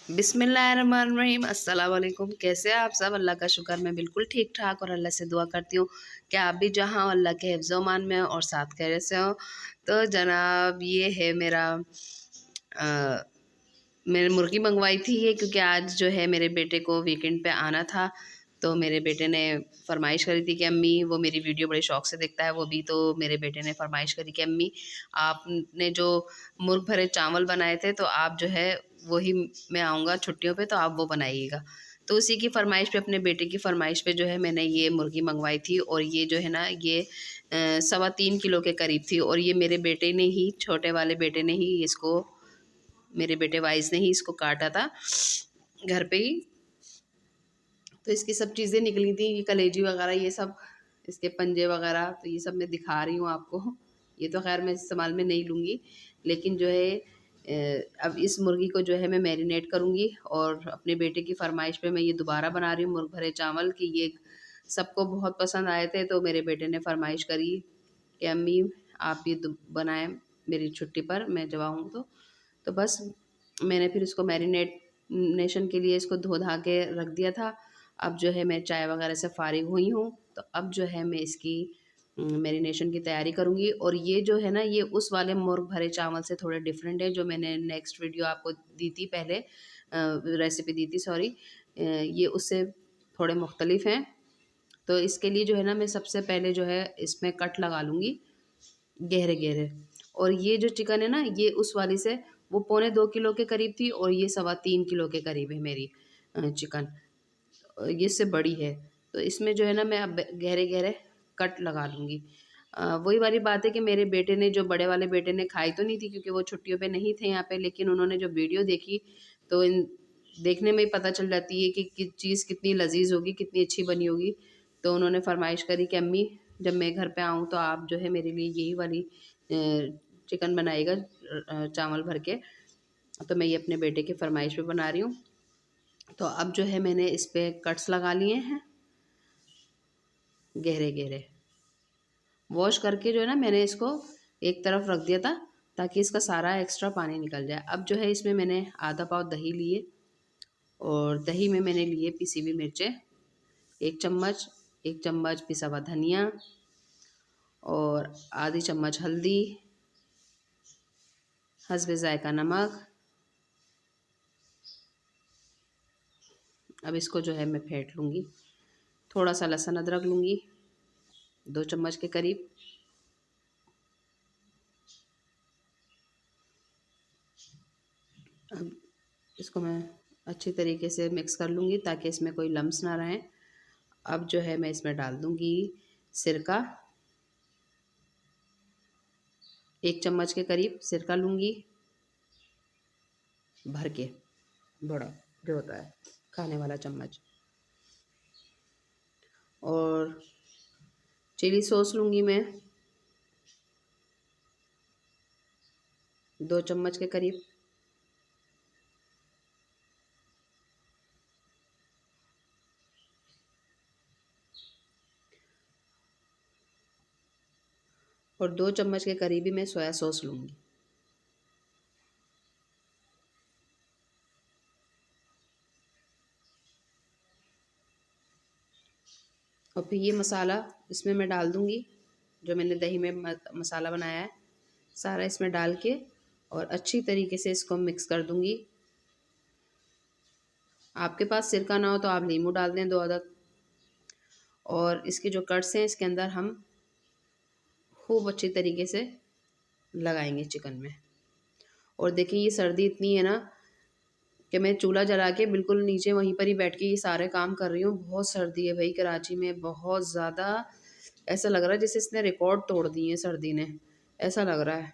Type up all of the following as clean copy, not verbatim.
बिस्मिल्लाहिर्रहमानिर्रहीम। अस्सलाम वालेकुम। कैसे हैं आप सब? अल्लाह का शुक्र मैं बिल्कुल ठीक ठाक और अल्लाह से दुआ करती हूँ कि आप भी जहाँ अल्लाह के हिफ्ज़ व अमान में हो और साथ खैरियत से हो। तो जनाब ये है मेरा मैंने मुर्गी मंगवाई थी ये, क्योंकि आज जो है मेरे बेटे को वीकेंड पे आना था। तो मेरे बेटे ने फरमाइश करी थी कि अम्मी, वो मेरी वीडियो बड़े शौक से देखता है वो भी, तो मेरे बेटे ने फरमाइश करी कि अम्मी आपने जो मुर्ग भरे चावल बनाए थे तो आप जो है वही, मैं आऊँगा छुट्टियों पे तो आप वो बनाइएगा। तो उसी की फरमाइश पे, अपने बेटे की फरमाइश पे जो है मैंने ये मुर्गी मंगवाई थी। और ये जो है ना, ये 3.25 किलो के करीब थी। और ये मेरे बेटे ने ही, छोटे वाले बेटे ने ही इसको, मेरे बेटे वाइस ने ही इसको काटा था घर पे ही। तो इसकी सब चीज़ें निकली थी, ये कलेजी वगैरह, ये सब इसके पंजे वगैरह, तो ये सब मैं दिखा रही हूँ आपको। ये तो खैर मैं इस्तेमाल में नहीं लूँगी, लेकिन जो है अब इस मुर्गी को जो है मैं मैरिनेट करूँगी। और अपने बेटे की फरमाइश पे मैं ये दोबारा बना रही हूँ मुर्ग भरे चावल, कि ये सबको बहुत पसंद आए थे। तो मेरे बेटे ने फरमाइश करी कि अम्मी आप ये बनाएं मेरी छुट्टी पर, मैं जब आऊँ तो बस मैंने फिर इसको मैरिनेशन के लिए इसको धो धा के रख दिया था। अब जो है मैं चाय वगैरह से फ़ारिग हुई हूँ, तो अब जो है मैं इसकी मैरिनेशन की तैयारी करूँगी। और ये जो है ना, ये उस वाले मुर्ग भरे चावल से थोड़े डिफरेंट है जो मैंने नेक्स्ट वीडियो आपको दी थी पहले, रेसिपी दी थी सॉरी। ये उससे थोड़े मुख्तलिफ हैं। तो इसके लिए जो है ना, मैं सबसे पहले जो है इसमें कट लगा लूँगी गहरे गहरे। और ये जो चिकन है ना, ये उस वाली से वो 2.25 किलो के करीब थी, और ये 3.25 किलो के करीब है मेरी चिकन। ये इससे बड़ी है। तो इसमें जो है ना, मैं अब गहरे गहरे कट लगा लूँगी। वही वाली बात है कि मेरे बेटे ने, जो बड़े वाले बेटे ने खाई तो नहीं थी क्योंकि वो छुट्टियों पे नहीं थे यहाँ पे, लेकिन उन्होंने जो वीडियो देखी तो इन देखने में ही पता चल जाती है कि चीज़ कितनी लजीज होगी, कितनी अच्छी बनी होगी। तो उन्होंने फरमाइश करी कि अम्मी जब मैं घर पे आऊँ तो आप जो है मेरे लिए यही वाली चिकन बनाइएगा चावल भर के। तो मैं ये अपने बेटे की फरमाइश पे बना रही हूँ। तो अब जो है मैंने इस पे कट्स लगा लिए हैं गहरे गहरे। वॉश करके जो है ना, मैंने इसको एक तरफ रख दिया था ताकि इसका सारा एक्स्ट्रा पानी निकल जाए। अब जो है इसमें मैंने आधा पाव दही लिए, और दही में मैंने लिए पिसी हुई मिर्चें 1 चम्मच, 1 चम्मच पिसा हुआ धनिया, और आधी चम्मच हल्दी, हस्बे जायका नमक। अब इसको जो है मैं फेंट लूँगी। थोड़ा सा लहसुन अदरक लूँगी 2 चम्मच के करीब। अब इसको मैं अच्छी तरीके से मिक्स कर लूँगी ताकि इसमें कोई लम्स ना रहें। अब जो है मैं इसमें डाल दूँगी सिरका, 1 चम्मच के करीब सिरका लूँगी भर के, बड़ा जो होता है खाने वाला चम्मच। और चिली सॉस लूँगी मैं 2 चम्मच के करीब। और 2 चम्मच के करीब ही मैं सोया सॉस लूँगी। और फिर ये मसाला इसमें मैं डाल दूँगी, जो मैंने दही में मसाला बनाया है सारा इसमें डाल के, और अच्छी तरीके से इसको मिक्स कर दूँगी। आपके पास सिरका ना हो तो आप नींबू डाल दें 2 अदद। और इसके जो कट्स हैं इसके अंदर हम खूब अच्छी तरीके से लगाएंगे चिकन में। और देखिए ये सर्दी इतनी है ना कि मैं चूल्हा जला के बिल्कुल नीचे वहीं पर ही बैठ के ये सारे काम कर रही हूँ। बहुत सर्दी है भाई कराची में, बहुत ज़्यादा। ऐसा लग रहा है जैसे इसने रिकॉर्ड तोड़ दिए हैं सर्दी ने, ऐसा लग रहा है।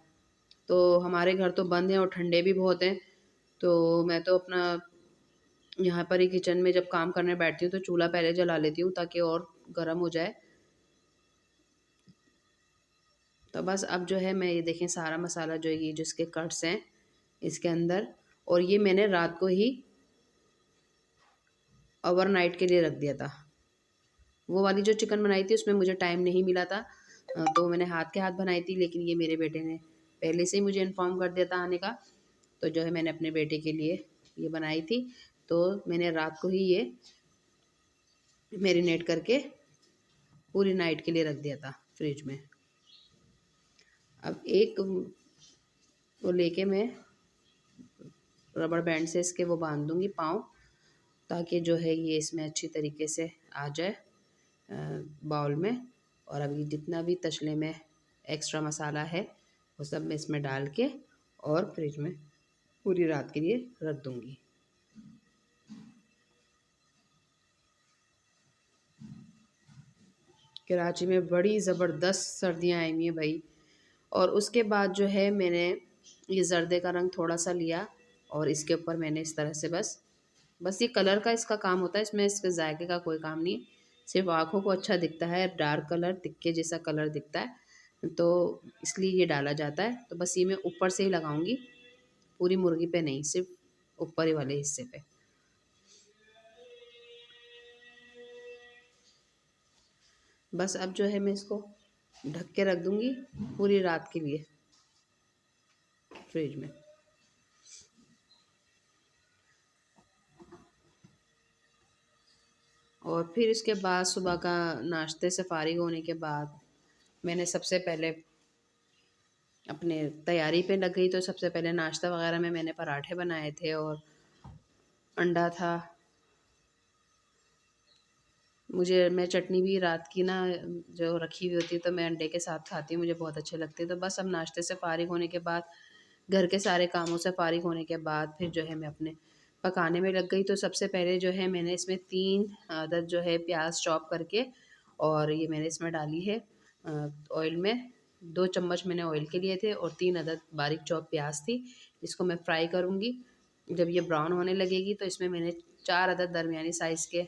तो हमारे घर तो बंद हैं और ठंडे भी बहुत हैं। तो मैं तो अपना यहाँ पर ही किचन में जब काम करने बैठती हूँ तो चूल्हा पहले जला लेती हूँ ताकि और गर्म हो जाए। तो बस अब जो है मैं ये देखें सारा मसाला जो है, ये जिसके कट्स हैं इसके अंदर, और ये मैंने रात को ही ओवरनाइट के लिए रख दिया था। वो वाली जो चिकन बनाई थी उसमें मुझे टाइम नहीं मिला था, तो मैंने हाथ के हाथ बनाई थी। लेकिन ये मेरे बेटे ने पहले से ही मुझे इन्फॉर्म कर दिया था आने का, तो जो है मैंने अपने बेटे के लिए ये बनाई थी, तो मैंने रात को ही ये मैरिनेट करके पूरी नाइट के लिए रख दिया था फ्रिज में। अब एक वो लेके मैं रबड़ बैंड से इसके वो बांध दूँगी पाँव, ताकि जो है ये इसमें अच्छी तरीके से आ जाए बाउल में। और अभी जितना भी तसले में एक्स्ट्रा मसाला है वो सब मैं इसमें डाल के और फ्रिज में पूरी रात के लिए रख दूँगी। कराची में बड़ी ज़बरदस्त सर्दियाँ आई हुई हैं भाई। और उसके बाद जो है मैंने ये जर्दे का रंग थोड़ा सा लिया और इसके ऊपर मैंने इस तरह से बस ये कलर का इसका काम होता है, इसमें इसके जायके का कोई काम नहीं, सिर्फ आँखों को अच्छा दिखता है, डार्क कलर तिक्के जैसा कलर दिखता है तो इसलिए ये डाला जाता है। तो बस ये मैं ऊपर से ही लगाऊंगी, पूरी मुर्गी पे नहीं, सिर्फ ऊपर ही वाले हिस्से पे। बस अब जो है मैं इसको ढक के रख दूंगी पूरी रात के लिए फ्रिज में। और फिर इसके बाद सुबह का नाश्ते से फारिग होने के बाद मैंने सबसे पहले अपने तैयारी पे लग गई। तो सबसे पहले नाश्ता वगैरह में मैंने पराठे बनाए थे और अंडा था। मैं चटनी भी रात की ना जो रखी हुई होती है तो मैं अंडे के साथ खाती हूँ, मुझे बहुत अच्छे लगते हैं। तो बस अब नाश्ते से फारिग होने के बाद, घर के सारे कामों से फारिग होने के बाद फिर जो है मैं अपने पकाने में लग गई। तो सबसे पहले जो है मैंने इसमें 3 अदद जो है प्याज चॉप करके और ये मैंने इसमें डाली है ऑयल में। 2 चम्मच मैंने ऑयल के लिए थे और 3 अदद बारीक चॉप प्याज थी, इसको मैं फ्राई करूँगी। जब ये ब्राउन होने लगेगी तो इसमें मैंने 4 अदद दरमियानी साइज़ के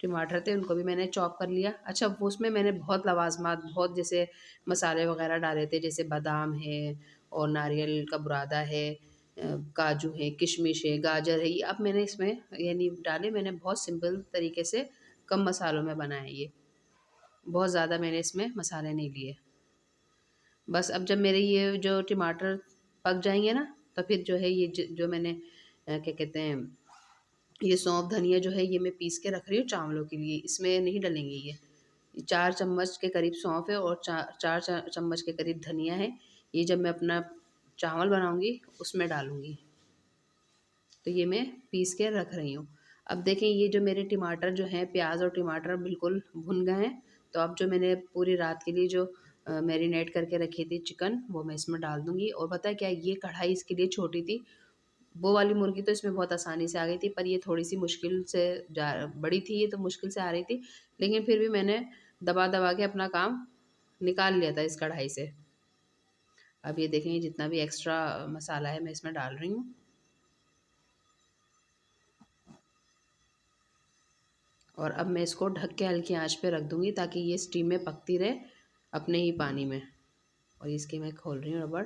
टमाटर थे, उनको भी मैंने चॉप कर लिया। अच्छा, वो उसमें मैंने बहुत लवाजमात, बहुत जैसे मसाले वगैरह डाले थे, जैसे बादाम है और नारियल का बुरादा है, काजू है, किशमिश है, गाजर है। ये अब मैंने इसमें ये नहीं डाले, मैंने बहुत सिंपल तरीके से कम मसालों में बनाया ये, बहुत ज़्यादा मैंने इसमें मसाले नहीं लिए। बस अब जब मेरे ये जो टमाटर पक जाएंगे ना, तो फिर जो है ये जो मैंने क्या कहते हैं, ये सौंफ धनिया जो है ये मैं पीस के रख रही हूँ चावलों के लिए, इसमें नहीं डलेंगे ये। 4 चम्मच के करीब सौंफ है और 4 चम्मच के करीब धनिया है। ये जब मैं अपना चावल बनाऊँगी उसमें डालूँगी। तो ये मैं पीस के रख रही हूँ। अब देखें ये जो मेरे टमाटर जो हैं, प्याज और टमाटर बिल्कुल भुन गए हैं। तो अब जो मैंने पूरी रात के लिए जो मैरिनेट करके रखी थी चिकन, वो मैं इसमें डाल दूँगी। और पता है क्या, ये कढ़ाई इसके लिए छोटी थी, वो वाली मुर्गी तो इसमें बहुत आसानी से आ गई थी, पर ये थोड़ी-सी मुश्किल से बड़ी थी ये, तो मुश्किल से आ रही थी। लेकिन फिर भी मैंने दबा-दबा के अपना काम निकाल लिया था इस कढ़ाई से। अब ये देखें जितना भी एक्स्ट्रा मसाला है मैं इसमें डाल रही हूँ। और अब मैं इसको ढक के हल्की आंच पे रख दूँगी ताकि ये स्टीम में पकती रहे अपने ही पानी में। और इसकी मैं खोल रही हूँ रबड़।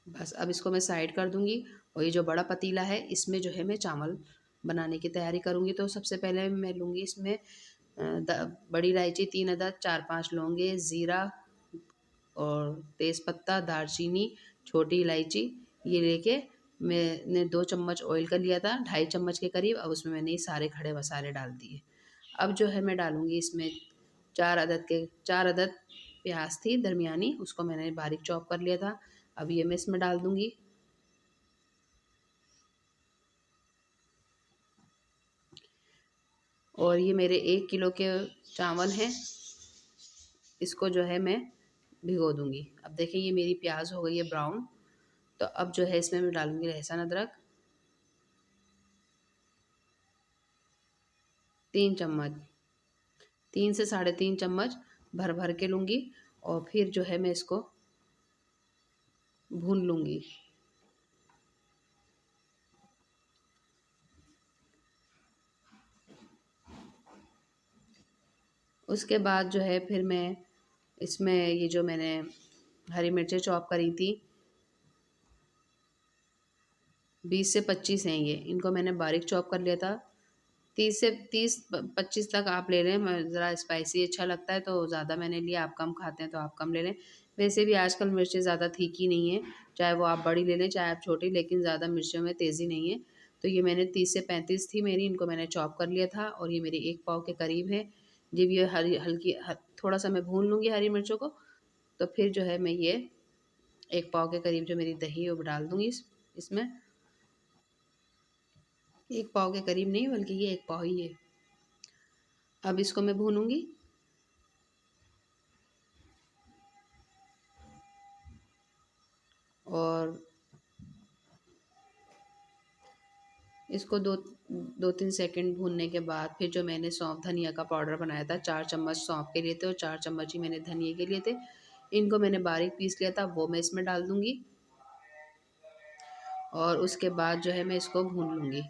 बस अब इसको मैं साइड कर दूँगी और ये जो बड़ा पतीला है इसमें जो है मैं चावल बनाने की तैयारी करूँगी। तो सबसे पहले मैं लूँगी इसमें बड़ी इलायची 3 अदद, 4-5 लौंगे, ज़ीरा और तेज़पत्ता, दालचीनी, छोटी इलायची, ये लेके मैंने 2 चम्मच ऑयल का लिया था, 2.5 चम्मच के करीब। अब उसमें मैंने ये सारे खड़े मसाले डाल दिए। अब जो है मैं डालूँगी इसमें 4 अदद प्याज थी दरमियानी, उसको मैंने बारीक चॉप कर लिया था। अब ये मैं इसमें डाल दूँगी। और ये मेरे 1 किलो के चावल हैं, इसको जो है मैं भिगो दूँगी। अब देखिए ये मेरी प्याज हो गई है ब्राउन। तो अब जो है इसमें मैं डालूँगी लहसुन अदरक 3 चम्मच, 3 से 3.5 चम्मच भर भर के लूँगी। और फिर जो है मैं इसको भून लूँगी। उसके बाद जो है फिर मैं इसमें ये जो मैंने हरी मिर्चें चॉप करी थी, 20 से 25 हैं ये, इनको मैंने बारीक चॉप कर लिया था। 30 से 25 तक आप ले लें। ज़रा स्पाइसी अच्छा लगता है तो ज़्यादा मैंने लिया, आप कम खाते हैं तो आप कम ले लें। वैसे भी आजकल मिर्चें ज़्यादा तीखी नहीं है, चाहे वो आप बड़ी ले लें चाहे आप छोटी, लेकिन ज़्यादा मिर्चों में तेज़ी नहीं है। तो ये मैंने 30 से 35 थी मेरी, इनको मैंने चॉप कर लिया था और ये मेरी 1 पाव के करीब है। जब ये हरी हल्की थोड़ा-सा मैं भून लूँगी हरी मिर्चों को, तो फिर जो है मैं ये 1 पाव के करीब जो मेरी दही है वो डाल दूँगी इसमें। 1 पाव के करीब नहीं बल्कि ये 1 पाव ही है। अब इसको मैं भूनूँगी और इसको 2-3 सेकंड भूनने के बाद फिर जो मैंने सौंफ धनिया का पाउडर बनाया था, 4 चम्मच सौंफ के लिए थे और 4 चम्मच ही मैंने धनिये के लिए थे। इनको मैंने बारीक पीस लिया था, वो मैं इसमें डाल दूँगी और उसके बाद जो है मैं इसको भून लूँगी।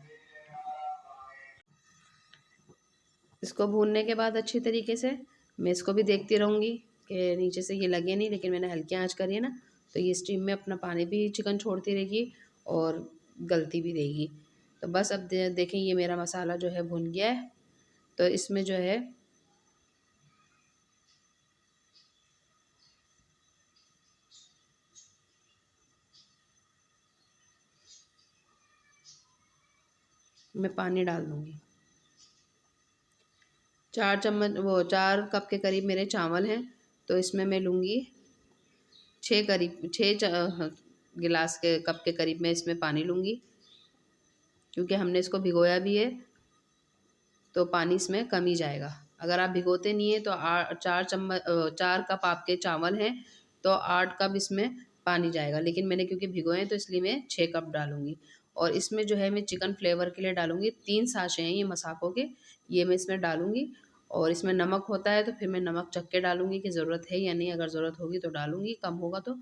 इसको भूनने के बाद अच्छी तरीके से मैं इसको भी देखती रहूँगी कि नीचे से ये लगे नहीं, लेकिन मैंने हल्की आँच करी है ना, तो ये स्टीम में अपना पानी भी चिकन छोड़ती रहेगी और गलती भी रहेगी। तो बस अब देखें ये मेरा मसाला जो है भुन गया है, तो इसमें जो है मैं पानी डाल दूँगी। 4 कप के करीब मेरे चावल हैं, तो इसमें मैं लूँगी 6 गिलास के कप के करीब मैं इसमें पानी लूँगी, क्योंकि हमने इसको भिगोया भी है तो पानी इसमें कम ही जाएगा। अगर आप भिगोते नहीं हैं तो 4 कप आपके चावल हैं तो 8 कप इसमें पानी जाएगा, लेकिन मैंने क्योंकि भिगोए हैं तो इसलिए मैं 6 कप डालूँगी। और इसमें जो है मैं चिकन फ्लेवर के लिए डालूँगी 3 साशे हैं ये मसाकों के, ये मैं इसमें डालूँगी। और इसमें नमक होता है तो फिर मैं नमक चख के डालूँगी कि ज़रूरत है या नहीं, अगर ज़रूरत होगी तो डालूँगी, कम होगा तो,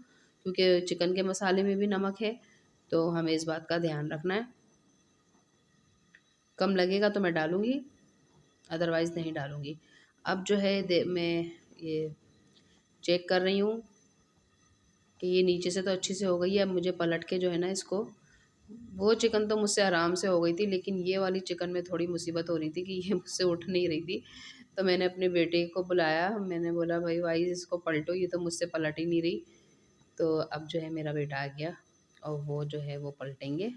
क्योंकि चिकन के मसाले में भी नमक है, तो हमें इस बात का ध्यान रखना है। कम लगेगा तो मैं डालूँगी, अदरवाइज़ नहीं डालूँगी। अब जो है मैं ये चेक कर रही हूँ कि ये नीचे से तो अच्छी से हो गई है। अब मुझे पलट के जो है ना इसको, वो चिकन तो मुझसे आराम से हो गई थी, लेकिन ये वाली चिकन में थोड़ी मुसीबत हो रही थी कि ये मुझसे उठ नहीं रही थी। तो मैंने अपने बेटे को बुलाया, मैंने बोला भाई भाई इसको पलटो, ये तो मुझसे पलट ही नहीं रही। तो अब जो है मेरा बेटा आ गया और वो जो है वो पलटेंगे,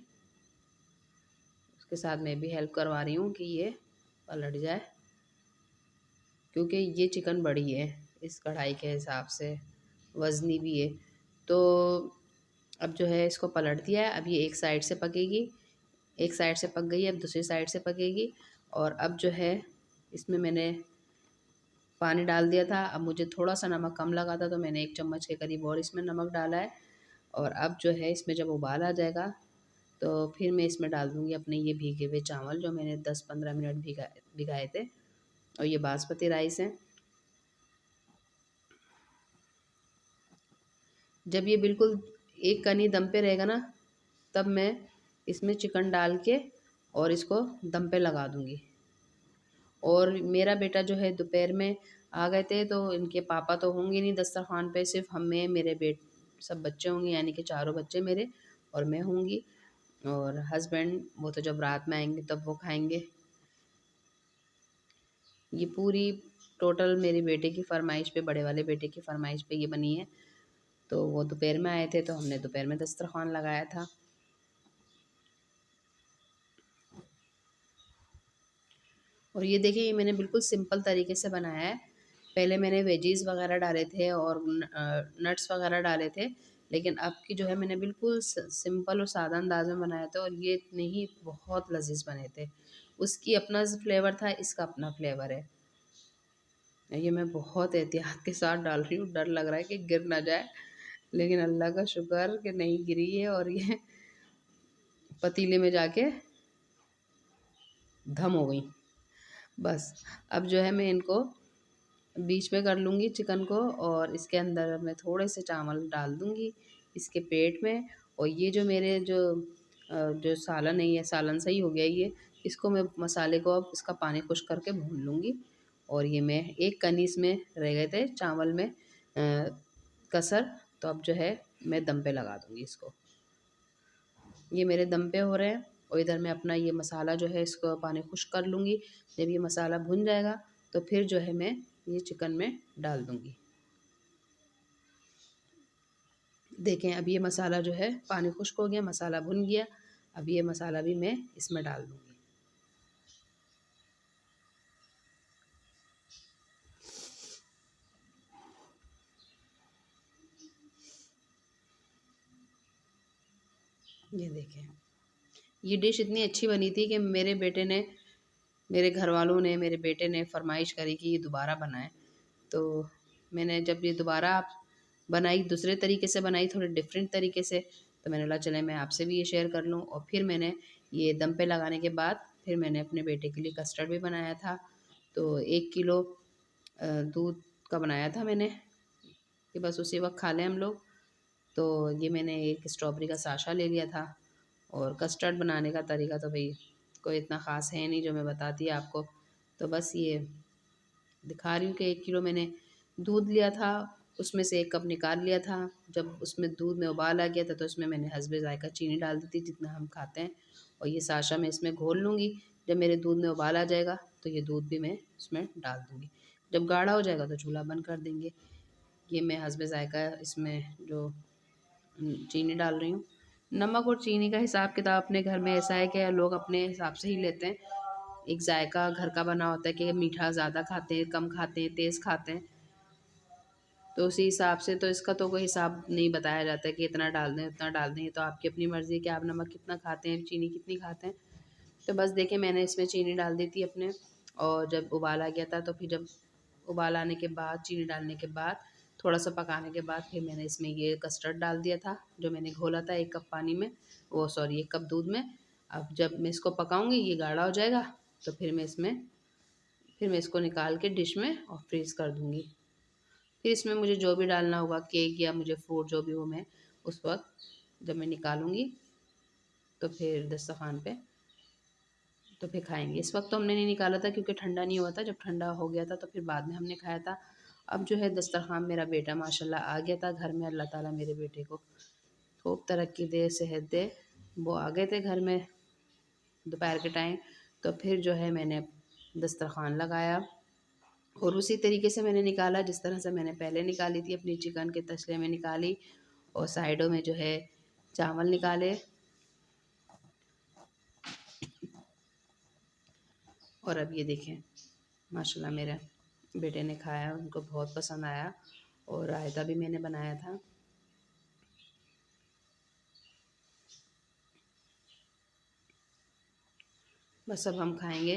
उसके साथ मैं भी हेल्प करवा रही हूँ कि ये पलट जाए, क्योंकि ये चिकन बड़ी है इस कढ़ाई के हिसाब से, वज़नी भी है। तो अब जो है इसको पलट दिया है, अब ये एक साइड से पकेगी, एक साइड से पक गई है, अब दूसरी साइड से पकेगी। और अब जो है इसमें मैंने पानी डाल दिया था, अब मुझे थोड़ा सा नमक कम लगा था तो मैंने 1 चम्मच के करीब और इसमें नमक डाला है। और अब जो है इसमें जब उबाल आ जाएगा तो फिर मैं इसमें डाल दूँगी अपने ये भीगे हुए चावल जो मैंने 10-15 मिनट भिगाए थे, और ये बासमती राइस हैं। जब ये बिल्कुल एक कनी दम पे रहेगा ना, तब मैं इसमें चिकन डाल के और इसको दम पे लगा दूँगी। और मेरा बेटा जो है दोपहर में आ गए थे, तो इनके पापा तो होंगे नहीं दस्तरख़्वान पे, सिर्फ हम मैं मेरे सब बच्चे होंगे, यानी कि चारों बच्चे मेरे और मैं होंगी। और हस्बैंड वो तो जब रात में आएंगे तब वो खाएंगे। ये पूरी टोटल मेरे बेटे की फ़रमाइश पे, बड़े वाले बेटे की फ़रमाइश पे ये बनी है। तो वो दोपहर में आए थे तो हमने दोपहर में दस्तरख़्वान लगाया था। और ये देखिए ये मैंने बिल्कुल सिंपल तरीके से बनाया है। पहले मैंने वेजीज़ वग़ैरह डाले थे और नट्स वग़ैरह डाले थे, लेकिन अब की जो है मैंने बिल्कुल सिंपल और सादा अंदाज़ में बनाया था और ये इतने ही बहुत लज़ीज़ बने थे। उसकी अपना फ्लेवर था, इसका अपना फ्लेवर है। ये मैं बहुत एहतियात के साथ डाल रही हूँ, डर लग रहा है कि गिर ना जाए, लेकिन अल्लाह का शुक्र कि नहीं गिरी है और ये पतीले में जाके धम हो गई। बस अब जो है मैं इनको बीच में कर लूँगी चिकन को, और इसके अंदर मैं थोड़े से चावल डाल दूँगी इसके पेट में। और ये जो मेरे जो सालन है, ये सालन सही हो गया ये, इसको मैं मसाले को अब इसका पानी खुश्क करके भून लूँगी। और ये मैं एक कनी इसमें रह गए थे चावल में कसर, तो अब जो है मैं दम पे लगा दूँगी इसको। ये मेरे दम पे हो रहे हैं और इधर मैं अपना ये मसाला जो है इसको पानी खुश्क कर लूँगी। जब ये मसाला भुन जाएगा तो फिर जो है मैं ये चिकन में डाल दूँगी। देखें अब ये मसाला जो है पानी खुश्क हो गया, मसाला भुन गया। अब ये मसाला भी मैं इसमें डाल दूँगी। ये देखें, ये डिश इतनी अच्छी बनी थी कि मेरे घर वालों ने, मेरे बेटे ने फरमाइश करी कि ये दोबारा बनाएं। तो मैंने जब ये दोबारा बनाई, दूसरे तरीके से बनाई, थोड़े डिफरेंट तरीके से, तो मैंने बोला चले मैं आपसे भी ये शेयर कर लूँ। और फिर मैंने ये दम पे लगाने के बाद फिर मैंने अपने बेटे के लिए कस्टर्ड भी बनाया था। तो 1 किलो दूध का बनाया था मैंने कि बस उसी वक्त खा लें हम लोग। तो ये मैंने एक स्ट्रॉबेरी का साशा ले लिया था। और कस्टर्ड बनाने का तरीका तो भाई कोई इतना ख़ास है नहीं जो मैं बताती आपको। तो बस ये दिखा रही हूँ कि 1 किलो मैंने दूध लिया था, उसमें से 1 कप निकाल लिया था। जब उसमें दूध में उबाल आ गया था तो उसमें मैंने हस्बे ज़ायक़ा चीनी डाल दी थी जितना हम खाते हैं। और ये साशा मैं इसमें घोल लूँगी। जब मेरे दूध में उबाल आ जाएगा तो ये दूध भी मैं इसमें डाल दूँगी। जब गाढ़ा हो जाएगा तो चूल्हा बंद कर देंगे। ये मैं हस्बे ज़ायक़ा इसमें जो चीनी डाल रही हूँ। नमक और चीनी का हिसाब किताब अपने घर में ऐसा है कि लोग अपने हिसाब से ही लेते हैं। एक जायका घर का बना होता है कि मीठा ज़्यादा खाते हैं, कम खाते हैं, तेज़ खाते हैं। तो उसी हिसाब से तो इसका तो कोई हिसाब नहीं बताया जाता है कि इतना डाल दें, उतना डाल दें। ये तो आपकी अपनी मर्ज़ी है कि आप नमक कितना खाते हैं, चीनी कितनी खाते हैं। तो बस देखिए मैंने इसमें चीनी डाल दी थी अपने। और जब उबाल आ गया था तो फिर जब उबाल आने के बाद, चीनी डालने के बाद, थोड़ा-सा पकाने के बाद फिर मैंने इसमें ये कस्टर्ड डाल दिया था, जो मैंने घोला था 1 कप पानी में, वो सॉरी 1 कप दूध में। अब जब मैं इसको पकाऊँगी, ये गाढ़ा हो जाएगा, तो फिर मैं इसको निकाल के डिश में और फ्रीज़ कर दूँगी। फिर इसमें मुझे जो भी डालना होगा, केक या मुझे फ्रूट जो भी हो, मैं उस वक़्त जब मैं निकालूँगी, तो फिर दस्तरख़्वान पे तो फिर खाएँगे। इस वक़्त तो हमने नहीं निकाला था क्योंकि ठंडा नहीं हुआ था, जब ठंडा हो गया था तो फिर बाद में हमने खाया था। अब जो है दस्तरख़्वान मेरा बेटा माशाल्लाह आ गया था घर में, अल्लाह ताला मेरे बेटे को खूब तरक्की दे, सेहत दे। वो आ गए थे घर में दोपहर के टाइम, तो फिर जो है मैंने दस्तरख़्वान लगाया और उसी तरीके से मैंने निकाला जिस तरह से मैंने पहले निकाली थी, अपनी चिकन के तसले में निकाली और साइडों में जो है चावल निकाले। और अब ये देखें माशाल्लाह मेरे बेटे ने खाया, उनको बहुत पसंद आया। और रायता भी मैंने बनाया था। बस अब हम खाएंगे।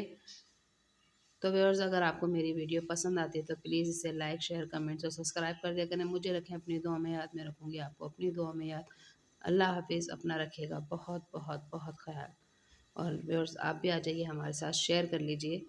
तो व्यूअर्स अगर आपको मेरी वीडियो पसंद आती है तो प्लीज़ इसे लाइक, शेयर, कमेंट्स और सब्सक्राइब कर दिया करें। मुझे रखें अपनी दुआ में याद, मैं रखूँगी आपको अपनी दुआ में याद। अल्लाह हाफिज़, अपना रखिएगा बहुत बहुत बहुत ख़याल। और व्यूअर्स आप भी आ जाइए हमारे साथ, शेयर कर लीजिए।